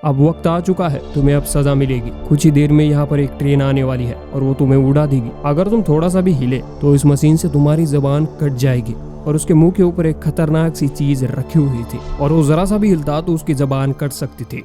अब वक्त आ चुका है, तुम्हें अब सजा मिलेगी। कुछ ही देर में यहाँ पर एक ट्रेन आने वाली है और वो तुम्हें उड़ा देगी। अगर तुम थोड़ा सा भी हिले तो इस मशीन से तुम्हारी जबान कट जाएगी। और उसके मुंह के ऊपर एक खतरनाक सी चीज रखी हुई थी और वो जरा सा भी हिलता तो उसकी जबान कट सकती थी।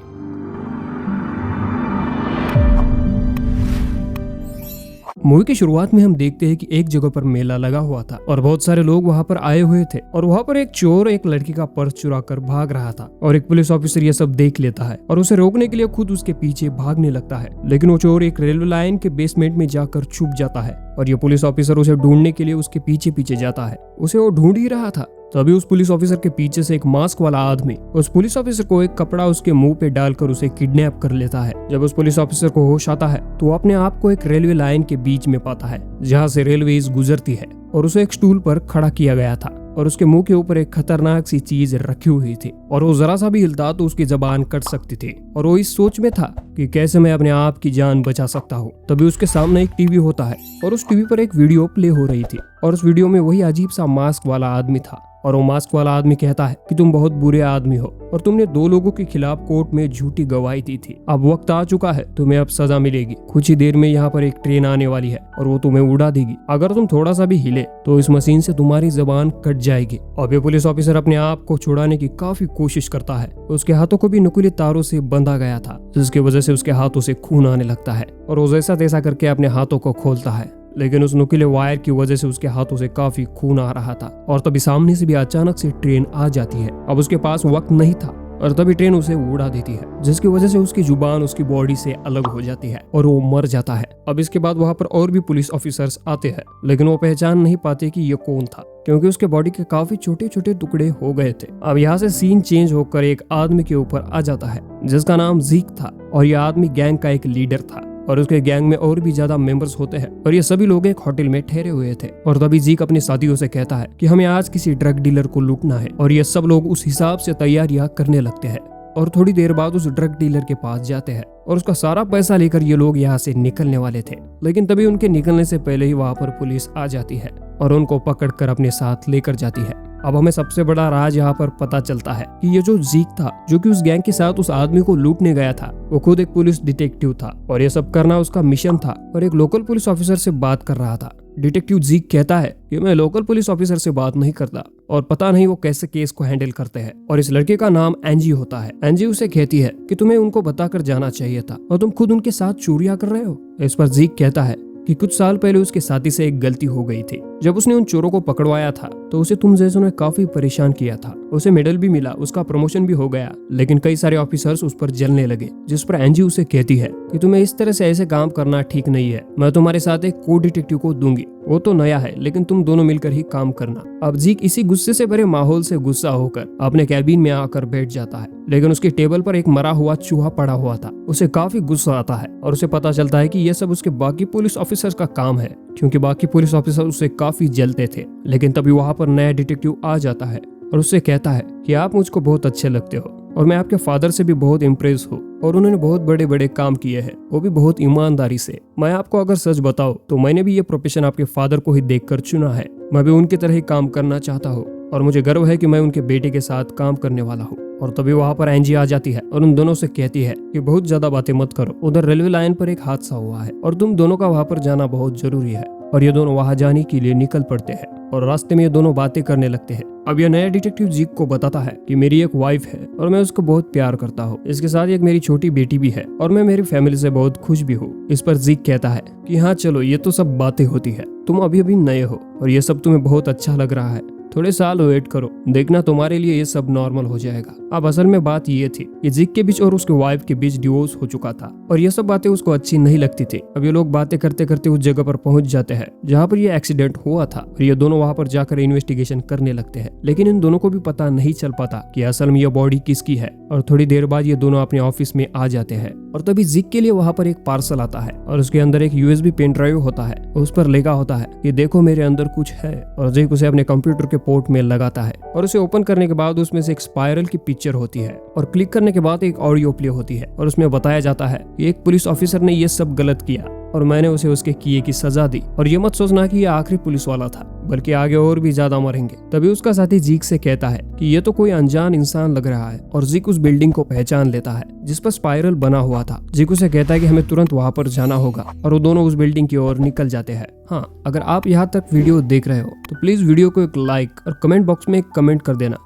मूवी की शुरुआत में हम देखते हैं कि एक जगह पर मेला लगा हुआ था और बहुत सारे लोग वहां पर आए हुए थे और वहां पर एक चोर एक लड़की का पर्स चुरा कर भाग रहा था और एक पुलिस ऑफिसर ये सब देख लेता है और उसे रोकने के लिए खुद उसके पीछे भागने लगता है। लेकिन वो चोर एक रेलवे लाइन के बेसमेंट में जाकर छुप जाता है और ये पुलिस ऑफिसर उसे ढूंढने के लिए उसके पीछे पीछे जाता है। उसे वो ढूंढ ही रहा था। तभी उस पुलिस ऑफिसर के पीछे से एक मास्क वाला आदमी उस पुलिस ऑफिसर को एक कपड़ा उसके मुंह पे डालकर उसे किडनैप कर लेता है। जब उस पुलिस ऑफिसर को होश आता है तो अपने आप को एक रेलवे लाइन के बीच में पाता है जहाँ से रेलवेज गुजरती है और उसे एक स्टूल पर खड़ा किया गया था और उसके मुंह के ऊपर एक खतरनाक सी चीज रखी हुई थी और वो जरा सा भी हिलता तो उसकी जबान कट सकती थी। और वो इस सोच में था कि कैसे मैं अपने आप की जान बचा सकता हूँ। तभी उसके सामने एक टीवी होता है और उस टीवी पर एक वीडियो प्ले हो रही थी और उस वीडियो में वही अजीब सा मास्क वाला आदमी था और वो मास्क वाला आदमी कहता है कि तुम बहुत बुरे आदमी हो और तुमने 2 लोगों के खिलाफ कोर्ट में झूठी गवाही दी थी। अब वक्त आ चुका है, तुम्हें अब सजा मिलेगी। कुछ ही देर में यहाँ पर एक ट्रेन आने वाली है और वो तुम्हें उड़ा देगी। अगर तुम थोड़ा सा भी हिले तो इस मशीन से तुम्हारी जबान कट जाएगी। अब ये पुलिस ऑफिसर अपने आप को छुड़ाने की काफी कोशिश करता है। उसके हाथों को भी नुकीले तारों से बंधा गया था जिसकी वजह से उसके हाथों से खून आने लगता है और वो जैसा तैसा करके अपने हाथों को खोलता है। लेकिन उस नुकीले वायर की वजह से उसके हाथों से काफी खून आ रहा था और तभी सामने से भी अचानक से ट्रेन आ जाती है। अब उसके पास वक्त नहीं था और तभी ट्रेन उसे उड़ा देती है जिसकी वजह से उसकी जुबान उसकी बॉडी से अलग हो जाती है और वो मर जाता है। अब इसके बाद वहां पर और भी पुलिस ऑफिसर्स आते हैं लेकिन वो पहचान नहीं पाते कि ये कौन था क्योंकि उसके बॉडी के काफी छोटे छोटे टुकड़े हो गए थे। अब यहाँ से सीन चेंज होकर एक आदमी के ऊपर आ जाता है जिसका नाम जीक था और यह आदमी गैंग का एक लीडर था और उसके गैंग में और भी ज्यादा मेंबर्स होते हैं और ये सभी लोग एक होटल में ठहरे हुए थे। और तभी जीक अपने साथियों से कहता है कि हमें आज किसी ड्रग डीलर को लूटना है और ये सब लोग उस हिसाब से तैयारियां करने लगते हैं और थोड़ी देर बाद उस ड्रग डीलर के पास जाते हैं और उसका सारा पैसा लेकर ये लोग यहाँ से निकलने वाले थे। लेकिन तभी उनके निकलने से पहले ही वहाँ पर पुलिस आ जाती है और उनको पकड़ कर अपने साथ लेकर जाती है। अब हमें सबसे बड़ा राज यहाँ पर पता चलता है कि ये जो जीक था जो कि उस गैंग के साथ उस आदमी को लूटने गया था वो खुद एक पुलिस डिटेक्टिव था और ये सब करना उसका मिशन था और एक लोकल पुलिस ऑफिसर से बात कर रहा था। डिटेक्टिव जीक कहता है कि मैं लोकल पुलिस ऑफिसर से बात नहीं करता और पता नहीं वो कैसे केस को हैंडल करते हैं। और इस लड़के का नाम एंजी होता है। एंजी उसे कहती है कि तुम्हें उनको बताकर जाना चाहिए था और तुम खुद उनके साथ चोरियां कर रहे हो। इस पर जीक कहता है कि कुछ साल पहले उसके साथी से एक गलती हो गई थी। जब उसने उन चोरों को पकड़वाया था तो उसे तुम जैसों ने काफी परेशान किया था। उसे मेडल भी मिला, उसका प्रमोशन भी हो गया, लेकिन कई सारे ऑफिसर्स उस पर जलने लगे। जिस पर एंजी उसे कहती है कि तुम्हें इस तरह से ऐसे काम करना ठीक नहीं है। मैं तुम्हारे साथ एक को डिटेक्टिव को दूंगी, वो तो नया है लेकिन तुम दोनों मिलकर ही काम करना। अब जीक इसी गुस्से से भरे माहौल से गुस्सा होकर अपने कैबिन में आकर बैठ जाता है लेकिन उसकी टेबल पर एक मरा हुआ चूहा पड़ा हुआ था। उसे काफी गुस्सा आता है और उसे पता चलता है कि यह सब उसके बाकी पुलिस ऑफिसर्स का काम है क्योंकि बाकी पुलिस ऑफिसर उससे काफी जलते थे। लेकिन तभी वहां पर नया डिटेक्टिव आ जाता है और उससे कहता है कि आप मुझको बहुत अच्छे लगते हो और मैं आपके फादर से भी बहुत इम्प्रेस हूँ और उन्होंने बहुत बड़े बड़े काम किए हैं, वो भी बहुत ईमानदारी से। मैं आपको अगर सच बताऊं तो मैंने भी ये प्रोफेशन आपके फादर को ही देखकर चुना है। मैं भी उनकी तरह ही काम करना चाहता हूँ और मुझे गर्व है कि मैं उनके बेटे के साथ काम करने वाला हूँ। और तभी वहाँ पर एंजी आ जाती है और उन दोनों से कहती है कि बहुत ज्यादा बातें मत करो, उधर रेलवे लाइन पर एक हादसा हुआ है और तुम दोनों का वहाँ पर जाना बहुत जरूरी है। और ये दोनों वहाँ जाने के लिए निकल पड़ते हैं और रास्ते में ये दोनों बातें करने लगते हैं। अब यह नया डिटेक्टिव जीक को बताता है कि मेरी एक वाइफ है और मैं उसको बहुत प्यार करता हूँ। इसके साथ एक मेरी छोटी बेटी भी है और मैं मेरी फैमिली से बहुत खुश भी हूँ। इस पर जीक कहता है कि हाँ चलो, ये तो सब बातें होती है, तुम अभी अभी नए हो और ये सब तुम्हें बहुत अच्छा लग रहा है, थोड़े साल वेट करो, देखना तुम्हारे लिए ये सब नॉर्मल हो जाएगा। अब असल में बात ये थी कि जीक के बीच और उसके वाइफ के बीच डिवोर्स हो चुका था और ये सब बातें उसको अच्छी नहीं लगती थी। अब ये लोग बातें करते करते उस जगह पर पहुंच जाते हैं जहाँ पर ये एक्सीडेंट हुआ था और ये दोनों वहाँ पर जाकर इन्वेस्टिगेशन करने लगते हैं। लेकिन इन दोनों को भी पता नहीं चल पाता कि असल में ये बॉडी किसकी है। और थोड़ी देर बाद ये दोनों अपने ऑफिस में आ जाते हैं और तभी जीक के लिए वहाँ पर एक पार्सल आता है और उसके अंदर एक यूएसबी पेन ड्राइव होता है। उस पर लिखा होता है कि देखो मेरे अंदर कुछ है। और जीक उसे अपने कंप्यूटर के पोर्ट में लगाता है और उसे ओपन करने के बाद उसमें से एक स्पाइरल की पिक्चर होती है और क्लिक करने के बाद एक ऑडियो प्ले होती है और उसमें बताया जाता है कि एक पुलिस ऑफिसर ने ये सब गलत किया और मैंने उसे उसके किए की सजा दी। और ये मत सोचना कि ये आखिरी पुलिस वाला था, बल्कि आगे और भी ज्यादा मरेंगे। तभी उसका साथी जीक से कहता है कि ये तो कोई अनजान इंसान लग रहा है, और जीक उस बिल्डिंग को पहचान लेता है जिस पर स्पाइरल बना हुआ था। जीक उसे कहता है कि हमें तुरंत वहां पर जाना होगा, और वो दोनों उस बिल्डिंग की ओर निकल जाते हैं। हाँ, अगर आप यहाँ तक वीडियो देख रहे हो तो प्लीज वीडियो को एक लाइक और कमेंट बॉक्स में एक कमेंट कर देना।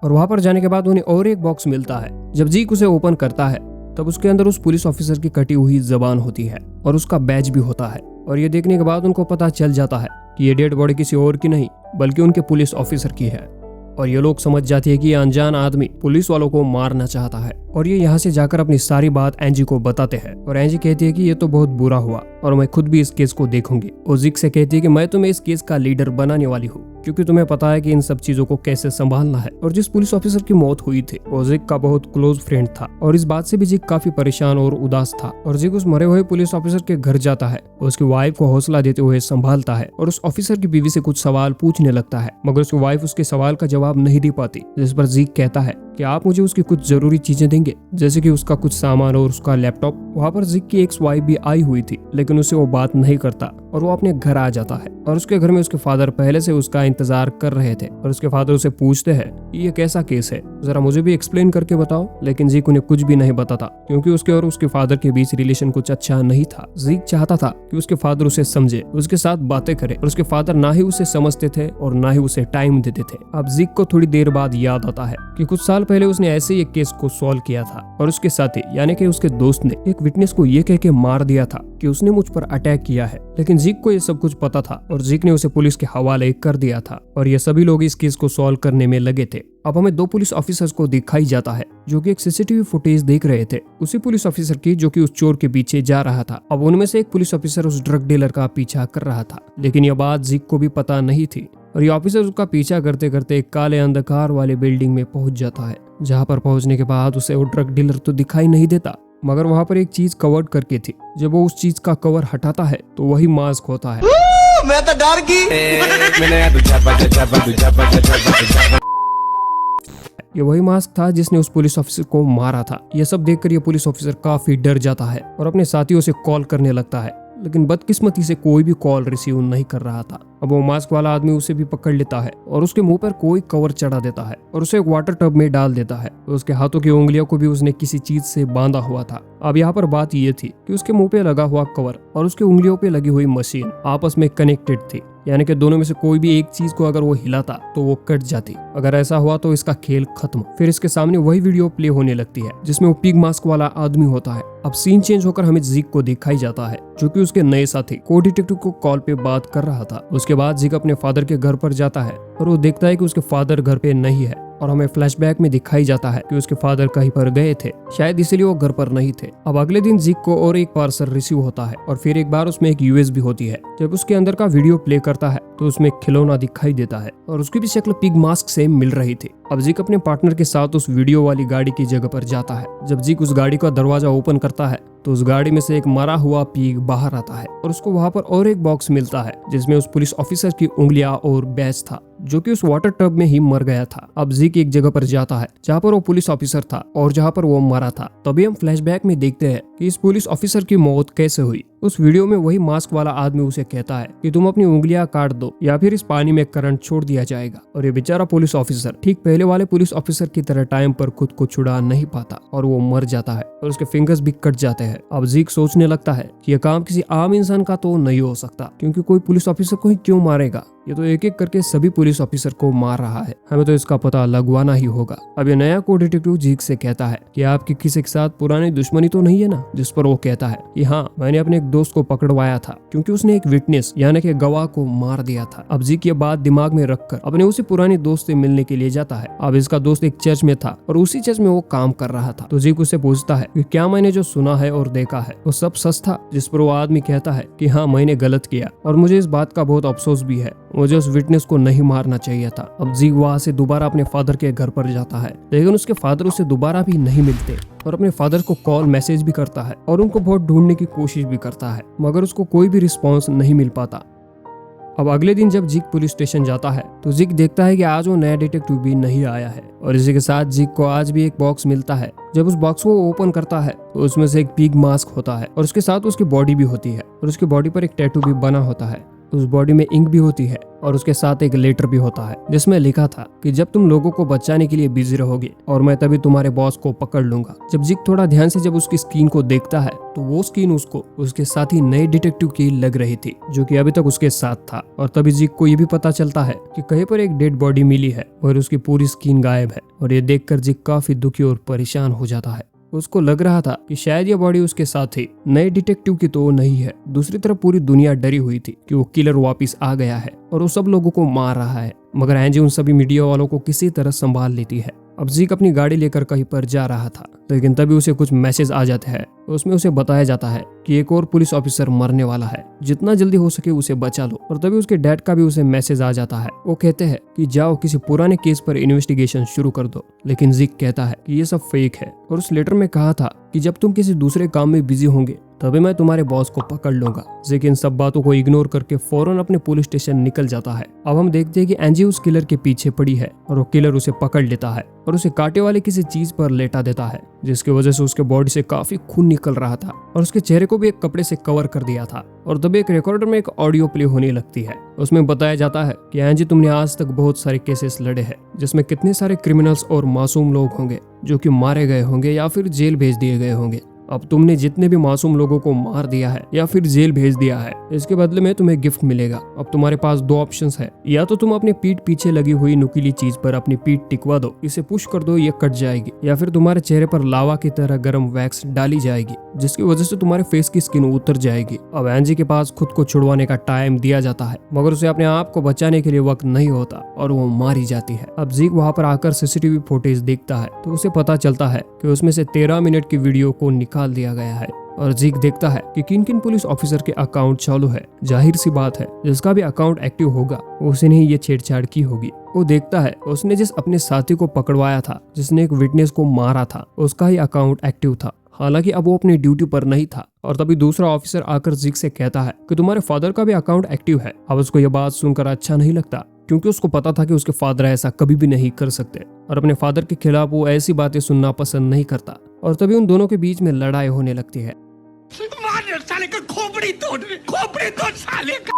और वहां पर जाने के बाद उन्हें और एक बॉक्स मिलता है। जब जीक उसे ओपन करता है तब उसके अंदर उस पुलिस ऑफिसर की कटी हुई जबान होती है और उसका बैज भी होता है। और ये देखने के बाद उनको पता चल जाता है कि ये डेड बॉडी किसी और की नहीं बल्कि उनके पुलिस ऑफिसर की है। और ये लोग समझ जाते हैं कि ये अनजान आदमी पुलिस वालों को मारना चाहता है। और ये यहाँ से जाकर अपनी सारी बात एंजी को बताते हैं। और एंजी कहती है कि ये तो बहुत बुरा हुआ और मैं खुद भी इस केस को देखूंगी। और जिक से कहती है कि मैं तुम्हें इस केस का लीडर बनाने वाली हूँ, क्योंकि तुम्हें पता है कि इन सब चीजों को कैसे संभालना है। और जिस पुलिस ऑफिसर की मौत हुई थी वो जिक का बहुत क्लोज फ्रेंड था, और इस बात से भी जिक काफी परेशान और उदास था। और जिक उस मरे हुए पुलिस ऑफिसर के घर जाता है, उसकी वाइफ को हौसला देते हुए संभालता है और उस ऑफिसर की बीवी से कुछ सवाल पूछने लगता है, मगर उसकी वाइफ उसके सवाल का जवाब नहीं दे पाती। जिस पर जिक कहता है कि आप मुझे उसकी कुछ जरूरी चीजें देंगे, जैसे कि उसका कुछ सामान और उसका लैपटॉप। वहाँ पर जिक की एक्स वाइफ भी आई हुई थी, लेकिन उसे वो बात नहीं करता और वो अपने घर आ जाता है। और उसके घर में उसके फादर पहले से उसका इंतजार कर रहे थे। और उसके फादर उसे पूछते हैं कि ये कैसा केस है, जरा मुझे भी एक्सप्लेन करके बताओ। लेकिन जिक उन्हें कुछ भी नहीं बताता, क्योंकि उसके और उसके फादर के बीच रिलेशन कुछ अच्छा नहीं था। जिक चाहता था कि उसके फादर उसे समझे, उसके साथ बातें करे, और उसके फादर ना ही उसे समझते थे और ना ही उसे टाइम देते थे। अब जिक को थोड़ी देर बाद याद आता है कि कुछ साल पहले उसने ऐसे ही एक केस को सॉल्व किया था, और उसके साथी यानी कि उसके दोस्त ने एक विटनेस को ये कह के मार दिया था कि उसने मुझ पर अटैक किया है। लेकिन जिक को ये सब कुछ पता था और जिक ने उसे पुलिस के हवाले कर दिया था। और ये सभी लोग इस केस को सॉल्व करने में लगे थे। अब हमें दो पुलिस ऑफिसर्स को दिखाई जाता है जो कि एक सीसीटीवी फुटेज देख रहे थे, उसी पुलिस ऑफिसर की जो कि उस चोर के पीछे जा रहा था। अब उनमें से एक पुलिस ऑफिसर उस ड्रग डीलर का पीछा कर रहा था, लेकिन यह बात जिक को भी पता नहीं थी। और ये ऑफिसर उसका पीछा करते करते एक काले अंधकार वाले बिल्डिंग में पहुंच जाता है, जहां पर पहुंचने के बाद उसे वो ड्रग डीलर तो दिखाई नहीं देता, मगर वहां पर एक चीज कवर्ड करके थी। जब वो उस चीज का कवर हटाता है तो वही मास्क होता है। मैं तो डर गई। ये वही मास्क था जिसने उस पुलिस ऑफिसर को मारा था। यह सब देखकर ये पुलिस ऑफिसर काफी डर जाता है और अपने साथियों से कॉल करने लगता है, लेकिन बदकिस्मती से कोई भी कॉल रिसीव नहीं कर रहा था। अब वो मास्क वाला आदमी उसे भी पकड़ लेता है और उसके मुंह पर कोई कवर चढ़ा देता है और उसे एक वाटर टब में डाल देता है। उसके हाथों की उंगलियों को भी उसने किसी चीज से बांधा हुआ था। अब यहाँ पर बात ये थी कि उसके मुंह पे लगा हुआ कवर और उसके उंगलियों पे लगी हुई मशीन आपस में कनेक्टेड थी, यानी कि दोनों में से कोई भी एक चीज को अगर वो हिलाता तो वो कट जाती। अगर ऐसा हुआ तो इसका खेल खत्म। फिर इसके सामने वही वीडियो प्ले होने लगती है जिसमें वो पिग मास्क वाला आदमी होता है। अब सीन चेंज होकर हमें जिक को दिखाई जाता है जो कि उसके नए साथी को डिटेक्टिव को कॉल पे बात कर रहा था। उसके बाद जिक अपने फादर के घर पर जाता है और वो देखता है कि उसके फादर घर पे नहीं है, और हमें फ्लैशबैक में दिखाई जाता है कि उसके फादर कहीं पर गए थे, शायद इसलिए वो घर पर नहीं थे। अब अगले दिन जिक को और एक पार्सल रिसीव होता है और फिर एक बार उसमें एक यूएसबी होती है। जब उसके अंदर का वीडियो प्ले करता है तो उसमें खिलौना दिखाई देता है और उसकी भी शक्ल पिग मास्क से मिल रही थी। अब जिक अपने पार्टनर के साथ उस वीडियो वाली गाड़ी की जगह पर जाता है। जब जिक उस गाड़ी का दरवाजा ओपन करता है तो उस गाड़ी में से एक मरा हुआ पिग बाहर आता है और उसको वहां पर और एक बॉक्स मिलता है जिसमें उस पुलिस ऑफिसर की उंगलियां और बैज था जो कि उस वाटर टब में ही मर गया था। अब जिक एक जगह पर जाता है जहाँ पर वो पुलिस ऑफिसर था और जहाँ पर वो मरा था। तभी हम फ्लैशबैक में देखते हैं कि इस पुलिस ऑफिसर की मौत कैसे हुई। उस वीडियो में वही मास्क वाला आदमी उसे कहता है कि तुम अपनी उंगलियां काट दो या फिर इस पानी में करंट छोड़ दिया जाएगा। और ये बेचारा पुलिस ऑफिसर ठीक पहले वाले पुलिस ऑफिसर की तरह टाइम पर खुद को छुड़ा नहीं पाता और वो मर जाता है और उसके फिंगर्स भी कट जाते हैं। अब जिक सोचने लगता है कि यह काम किसी आम इंसान का तो नहीं हो सकता, क्योंकि कोई पुलिस ऑफिसर को ही क्यों मारेगा, ये तो एक एक करके सभी पुलिस ऑफिसर को मार रहा है, हमें तो इसका पता लगवाना ही होगा। अब ये नया को डिटेक्टिव जिक से कहता है कि आपकी किसी के साथ पुरानी दुश्मनी तो नहीं है ना, जिस पर वो कहता है कि हाँ, मैंने अपने एक दोस्त को पकड़वाया था क्योंकि उसने एक विटनेस यानी कि गवाह को मार दिया था। अब जिक ये बात दिमाग में रखकर अपने उसी पुरानी दोस्त से मिलने के लिए जाता है। अब इसका दोस्त एक चर्च में था और उसी चर्च में वो काम कर रहा था। तो जिक उससे पूछता है कि क्या मैंने जो सुना है और देखा है वो सब सच था, जिस पर वो आदमी कहता है कि हाँ, मैंने गलत किया और मुझे इस बात का बहुत अफसोस भी है, मुझे उस विटनेस को नहीं मारना चाहिए था। अब जिक वहाँ से दोबारा अपने फादर के घर पर जाता है, लेकिन उसके फादर उसे दोबारा भी नहीं मिलते और अपने फादर को कॉल मैसेज भी करता है और उनको बहुत ढूंढने की कोशिश भी करता है, मगर उसको कोई भी रिस्पॉन्स नहीं मिल पाता। अब अगले दिन जब जिक पुलिस स्टेशन जाता है तो जिक देखता है कि आज वो नया डिटेक्टिव भी नहीं आया है, और इसी के साथ जिक को आज भी एक बॉक्स मिलता है। जब उस बॉक्स को ओपन करता है तो उसमें से एक पिग मास्क होता है और उसके साथ उसकी बॉडी भी होती है, और उसकी बॉडी पर एक टैटू भी बना होता है। उस बॉडी में इंक भी होती है और उसके साथ एक लेटर भी होता है जिसमें लिखा था कि जब तुम लोगों को बचाने के लिए बिजी रहोगे और मैं तभी तुम्हारे बॉस को पकड़ लूंगा। जब जिक थोड़ा ध्यान से जब उसकी स्क्रीन को देखता है तो वो स्क्रीन उसको उसके साथ ही नए डिटेक्टिव की लग रही थी जो कि अभी तक उसके साथ था। और तभी जिक को ये भी पता चलता है कि कहीं पर एक डेड बॉडी मिली है और उसकी पूरी स्क्रीन गायब है, और ये देखकर जिक काफी दुखी और परेशान हो जाता है। उसको लग रहा था कि शायद ये बॉडी उसके साथ ही नए डिटेक्टिव की तो नहीं है। दूसरी तरफ पूरी दुनिया डरी हुई थी कि वो किलर वापस आ गया है और वो सब लोगों को मार रहा है, मगर एंजी उन सभी मीडिया वालों को किसी तरह संभाल लेती है। अब जिक अपनी गाड़ी लेकर कहीं पर जा रहा था, लेकिन तभी उसे कुछ मैसेज आ जाते हैं। उसमें उसे बताया जाता है कि एक और पुलिस ऑफिसर मरने वाला है, जितना जल्दी हो सके उसे बचा लो। और तभी उसके डैड का भी उसे मैसेज आ जाता है। वो कहते हैं कि जाओ किसी पुराने केस पर इन्वेस्टिगेशन शुरू कर दो, लेकिन जिक कहता है कि ये सब फेक है, और उस लेटर में कहा था कि जब तुम किसी दूसरे काम में बिजी होंगे तभी मैं तुम्हारे बॉस को पकड़ लूंगा। जिक इन सब बातों को इग्नोर करके फौरन अपने पुलिस स्टेशन निकल जाता है। अब हम देखते हैं कि एंजी उस किलर के पीछे पड़ी है और वो किलर उसे पकड़ लेता है और उसे कांटे वाले किसी चीज पर लेटा देता है, जिसकी वजह से उसके बॉडी से काफी खून निकल रहा था और उसके चेहरे को भी एक कपड़े से कवर कर दिया था। और तभी एक रिकॉर्डर में एक ऑडियो प्ले होने लगती है। उसमें बताया जाता है कि एंजी तुमने आज तक बहुत सारे केसेस लड़े हैं जिसमें कितने सारे क्रिमिनल्स और मासूम लोग होंगे जो कि मारे गए होंगे या फिर जेल भेज दिए गए होंगे। अब तुमने जितने भी मासूम लोगों को मार दिया है या फिर जेल भेज दिया है, इसके बदले में तुम्हें गिफ्ट मिलेगा। अब तुम्हारे पास दो ऑप्शंस है, या तो तुम अपने पीठ पीछे लगी हुई नुकीली चीज पर अपनी पीठ टिकवा दो, इसे पुश कर दो, ये कट जाएगी, या फिर तुम्हारे चेहरे पर लावा की तरह गर्म वैक्स डाली जाएगी जिसकी वजह से तुम्हारे फेस की स्किन उतर जाएगी। अब एंजी के पास खुद को छुड़वाने का टाइम दिया जाता है, मगर उसे अपने आप को बचाने के लिए वक्त नहीं होता और वो मारी जाती है। अब जिक वहाँ पर आकर सीसीटीवी फुटेज देखता है तो उसे पता चलता है कि उसमें से 13 मिनट की वीडियो को निकाल दिया गया है। और जिक देखता है कि किन किन पुलिस ऑफिसर के अकाउंट चालू है। जाहिर सी बात है जिसका भी अकाउंट एक्टिव होगा उसने ही ये छेड़छाड़ की होगी। वो देखता है उसने जिस अपने साथी को पकड़वाया था, जिसने एक विटनेस को मारा था, उसका ही अकाउंट एक्टिव था। हालांकि अब वो अपनी ड्यूटी पर नहीं था। और तभी दूसरा ऑफिसर आकर जिक से कहता है कि तुम्हारे फादर का भी अकाउंट एक्टिव है। अब उसको यह बात सुनकर अच्छा नहीं लगता, क्योंकि उसको पता था कि उसके फादर ऐसा कभी भी नहीं कर सकते और अपने फादर के खिलाफ वो ऐसी बातें सुनना पसंद नहीं करता। और तभी उन दोनों के बीच में लड़ाई होने लगती है। साले का खोपड़ी तोड़ साले का।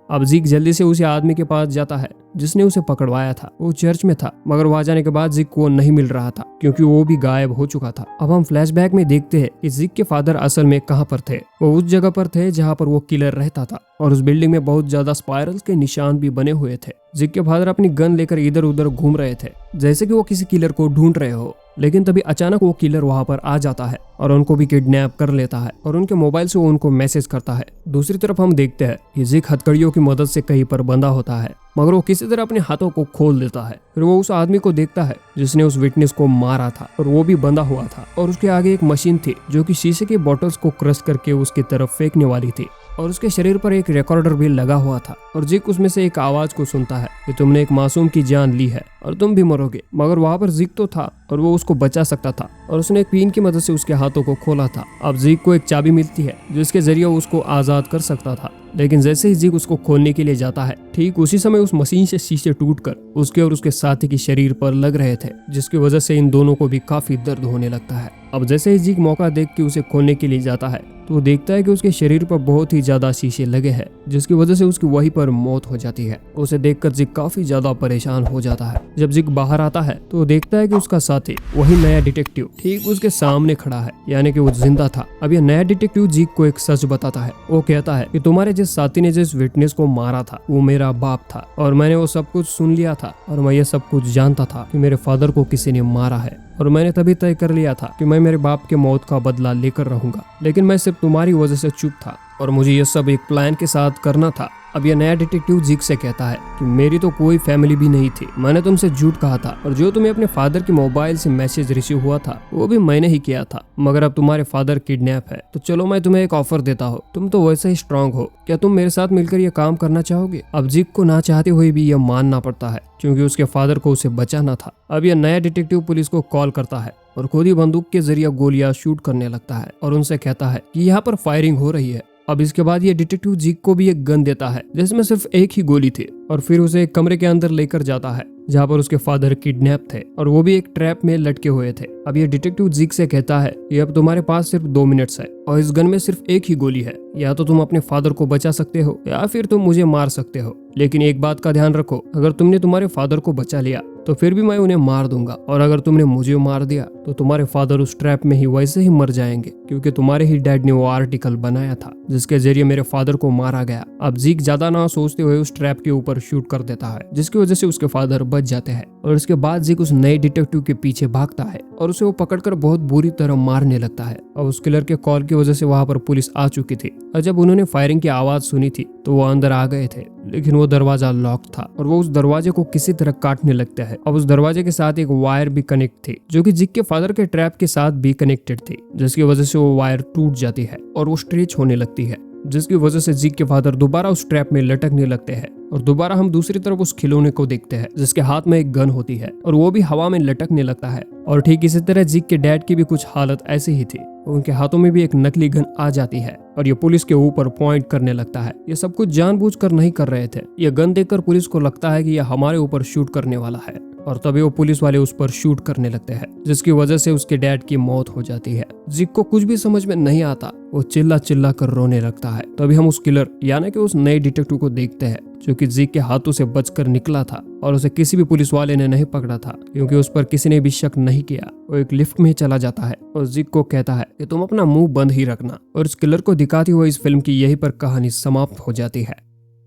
अब जिक जल्दी से उसी आदमी के पास जाता है जिसने उसे पकड़वाया था। वो चर्च में था, मगर वहां जाने के बाद जिक को नहीं मिल रहा था क्योंकि वो भी गायब हो चुका था। अब हम फ्लैशबैक में देखते हैं कि जिक के फादर असल में कहां पर थे। वो उस जगह पर थे जहां पर वो किलर रहता था, और उस बिल्डिंग में बहुत ज्यादा स्पाइरल्स के निशान भी बने हुए थे। जिक के फादर अपनी गन लेकर इधर उधर घूम रहे थे जैसे कि वो किसी किलर को ढूंढ रहे हो, लेकिन तभी अचानक वो किलर वहां पर आ जाता है और उनको भी किडनैप कर लेता है और उनके मोबाइल से वो उनको मैसेज करता है। दूसरी तरफ हम देखते हैं कि जिक हथकड़ियों की मदद से कहीं पर बंधा होता है, मगर वो किसी तरह अपने हाथों को खोल देता है। फिर वो उस आदमी को देखता है जिसने उस विटनेस को मारा था और वो भी बंधा हुआ था, और उसके आगे एक मशीन थी जो कि शीशे की बोतल्स को क्रश करके उसकी तरफ फेंकने वाली थी, और उसके शरीर पर एक रिकॉर्डर भी लगा हुआ था। और जिक उसमें से एक आवाज को सुनता है कि तुमने एक मासूम की जान ली है और तुम भी मरोगे। मगर वहां पर जिक तो था और वो उसको बचा सकता था, और उसने एक पिन की मदद से उसके हाथों को खोला था। अब जिक को एक चाबी मिलती है जिसके जरिए वो उसको आजाद कर सकता था, लेकिन जैसे ही जिक उसको खोलने के लिए जाता है, ठीक उसी समय उस मशीन से शीशे टूटकर उसके और उसके साथी के शरीर पर लग रहे थे, जिसकी वजह से इन दोनों को भी काफी दर्द होने लगता है। अब जैसे ही जिक मौका देख के उसे खोलने के लिए जाता है तो वो देखता है कि उसके शरीर पर बहुत ही ज्यादा शीशे लगे हैं, जिसकी वजह से उसकी वहीं पर मौत हो जाती है। उसे देखकर जिक काफी ज्यादा परेशान हो जाता है। जब जिक बाहर आता है तो वो देखता है कि उसका साथी, वही नया डिटेक्टिव, ठीक उसके सामने खड़ा है, यानी कि वो जिंदा था। अब यह नया डिटेक्टिव जिक को एक सच बताता है। वो कहता है कि तुम्हारे जिस साथी ने जिस विटनेस को मारा था वो मेरा बाप था, और मैंने वो सब कुछ सुन लिया था, और मैं ये सब कुछ जानता था कि मेरे फादर को किसी ने मारा है, और मैंने तभी तय कर लिया था कि मैं मेरे बाप के मौत का बदला लेकर रहूंगा। लेकिन मैं सिर्फ तुम्हारी वजह से चुप था, और मुझे ये सब एक प्लान के साथ करना था। अब यह नया डिटेक्टिव जिक से कहता है कि मेरी तो कोई फैमिली भी नहीं थी, मैंने तुमसे झूठ कहा था, और जो तुम्हें अपने फादर के मोबाइल से मैसेज रिसीव हुआ था वो भी मैंने ही किया था। मगर अब तुम्हारे फादर किडनैप है, तो चलो मैं तुम्हें एक ऑफर देता हूँ, तुम तो वैसे ही स्ट्रांग हो, क्या तुम मेरे साथ मिलकर ये काम करना चाहोगे? अब जिक को ना चाहते हुए भी यह मानना पड़ता है क्योंकि उसके फादर को उसे बचाना था। अब यह नया डिटेक्टिव पुलिस को कॉल करता है और खुद ही बंदूक के जरिए गोलियां शूट करने लगता है और उनसे कहता है कि यहाँ पर फायरिंग हो रही है अब इसके बाद ये डिटेक्टिव जीक को भी एक गन देता है जिसमें सिर्फ एक ही गोली थी और फिर उसे एक कमरे के अंदर लेकर जाता है जहाँ पर उसके फादर किडनैप थे और वो भी एक ट्रैप में लटके हुए थे। अब ये डिटेक्टिव जीक से कहता है कि अब तुम्हारे पास सिर्फ 2 मिनट्स है और इस गन में सिर्फ एक ही गोली है, या तो तुम अपने फादर को बचा सकते हो या फिर तुम मुझे मार सकते हो, लेकिन एक बात का ध्यान रखो, अगर तुमने तुम्हारे फादर को बचा लिया तो फिर भी मैं उन्हें मार दूंगा, और अगर तुमने मुझे मार दिया तो तुम्हारे फादर उस ट्रैप में ही वैसे ही मर जाएंगे क्योंकि तुम्हारे ही डैड ने वो आर्टिकल बनाया था जिसके जरिए मेरे फादर को मारा गया। अब जीक ज्यादा ना सोचते हुए उस ट्रैप के ऊपर शूट कर देता है जिसकी वजह से उसके फादर बच जाते हैं और उसके बाद जीक उस नए डिटेक्टिव के पीछे भागता है और उसे वो पकड़कर बहुत बुरी तरह मारने लगता है। अब उस किलर के कॉल की वजह से वहां पर पुलिस आ चुकी थी और जब उन्होंने फायरिंग की आवाज सुनी थी तो वो अंदर आ गए थे, लेकिन वो दरवाजा लॉक था और वो उस दरवाजे को किसी तरह काटने लगते हैं। अब उस दरवाजे के साथ एक वायर भी कनेक्ट थी जो कि जिक के फादर के ट्रैप के साथ भी कनेक्टेड थी, जिसकी वजह से वो वायर टूट जाती है और वो स्ट्रेच होने लगती है, जिसकी वजह से जिक के फादर दोबारा उस ट्रैप में लटकने लगते हैं और दोबारा हम दूसरी तरफ उस खिलौने को देखते हैं जिसके हाथ में एक गन होती है और वो भी हवा में लटकने लगता है। और ठीक इसी तरह जिक के डैड की भी कुछ हालत ऐसी ही थी, उनके हाथों में भी एक नकली गन आ जाती है और ये पुलिस के ऊपर पॉइंट करने लगता है। ये सब कुछ जानबूझकर नहीं कर रहे थे, ये गन देखकर पुलिस को लगता है कि ये हमारे ऊपर शूट करने वाला है और तभी वो पुलिस वाले उस पर शूट करने लगते हैं जिसकी वजह से उसके डैड की मौत हो जाती है। जिक को कुछ भी समझ में नहीं आता, वो चिल्ला चिल्ला कर रोने लगता है। तभी हम उस किलर यानी कि उस नए डिटेक्टिव को देखते हैं जो कि जिक के हाथों से बचकर निकला था और उसे किसी भी पुलिस वाले ने नहीं पकड़ा था क्योंकि उस पर किसी ने भी शक नहीं किया। वो एक लिफ्ट में चला जाता है और जिक को कहता है कि तुम अपना मुंह बंद ही रखना, और उस किलर को दिखाती हुई इस फिल्म की यहीं पर कहानी समाप्त हो जाती है।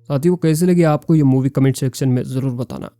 साथियों, कैसे लगी आपको ये मूवी कमेंट सेक्शन में जरूर बताना।